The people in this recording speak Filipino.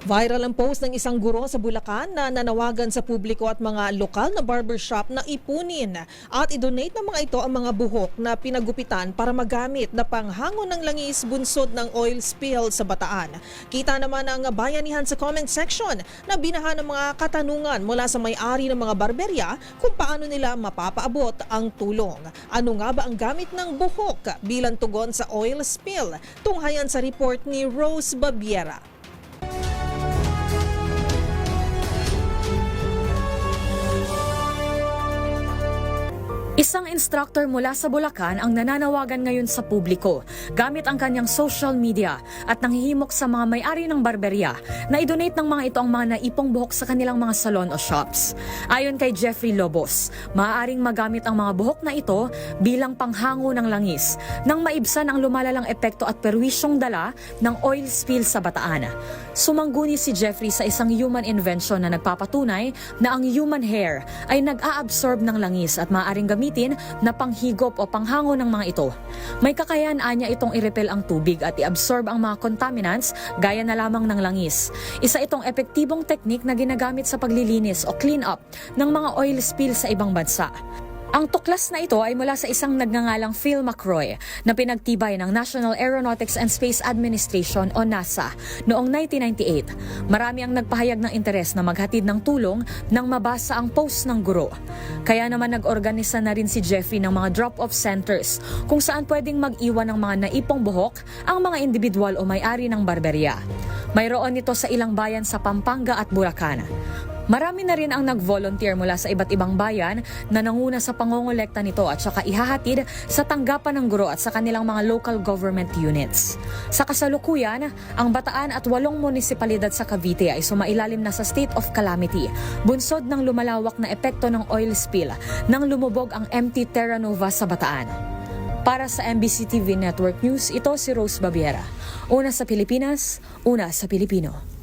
Viral ang post ng isang guro sa Bulacan na nanawagan sa publiko at mga lokal na barbershop na ipunin at i-donate ng mga ito ang mga buhok na pinagupitan para magamit na panghango ng langis bunsod ng oil spill sa Bataan. Kita naman ang bayanihan sa comment section na binaha ng mga katanungan mula sa may-ari ng mga barberya kung paano nila mapapaabot ang tulong. Ano nga ba ang gamit ng buhok bilang tugon sa oil spill? Tunghayan sa report ni Rose Babiera. Isang instructor mula sa Bulacan ang nananawagan ngayon sa publiko gamit ang kanyang social media at nanghihimok sa mga may-ari ng barberya na i-donate ng mga ito ang mga naipong buhok sa kanilang mga salon o shops. Ayon kay Jeffrey Lobos, maaaring magamit ang mga buhok na ito bilang panghango ng langis nang maibsan ang lumalalang epekto at perwisyong dala ng oil spill sa Bataan. Sumangguni si Jeffrey sa isang human invention na nagpapatunay na ang human hair ay nag-a-absorb ng langis at maaaring gamitin na panghigop o panghango ng mga ito. May kakayahan niya itong i-repel ang tubig at i-absorb ang mga contaminants gaya na lamang ng langis. Isa itong epektibong teknik na ginagamit sa paglilinis o clean-up ng mga oil spill sa ibang bansa. Ang tuklas na ito ay mula sa isang nagngangalang Phil McRoy na pinagtibay ng National Aeronautics and Space Administration o NASA noong 1998. Marami ang nagpahayag ng interes na maghatid ng tulong nang mabasa ang post ng guro. Kaya naman nag-organisa na rin si Jeffrey ng mga drop-off centers kung saan pwedeng mag-iwan ng mga naipong buhok ang mga individual o may-ari ng barberya. Mayroon nito sa ilang bayan sa Pampanga at Bulacan. Marami na rin ang nag-volunteer mula sa iba't ibang bayan na nanguna sa pangongolekta nito at saka ihahatid sa tanggapan ng guro at sa kanilang mga local government units. Sa kasalukuyan, ang Bataan at 8 munisipalidad sa Cavite ay sumailalim na sa state of calamity, bunsod ng lumalawak na epekto ng oil spill nang lumubog ang MT Terra Nova sa Bataan. Para sa MBC TV Network News, ito si Rose Babiera. Una sa Pilipinas, una sa Pilipino.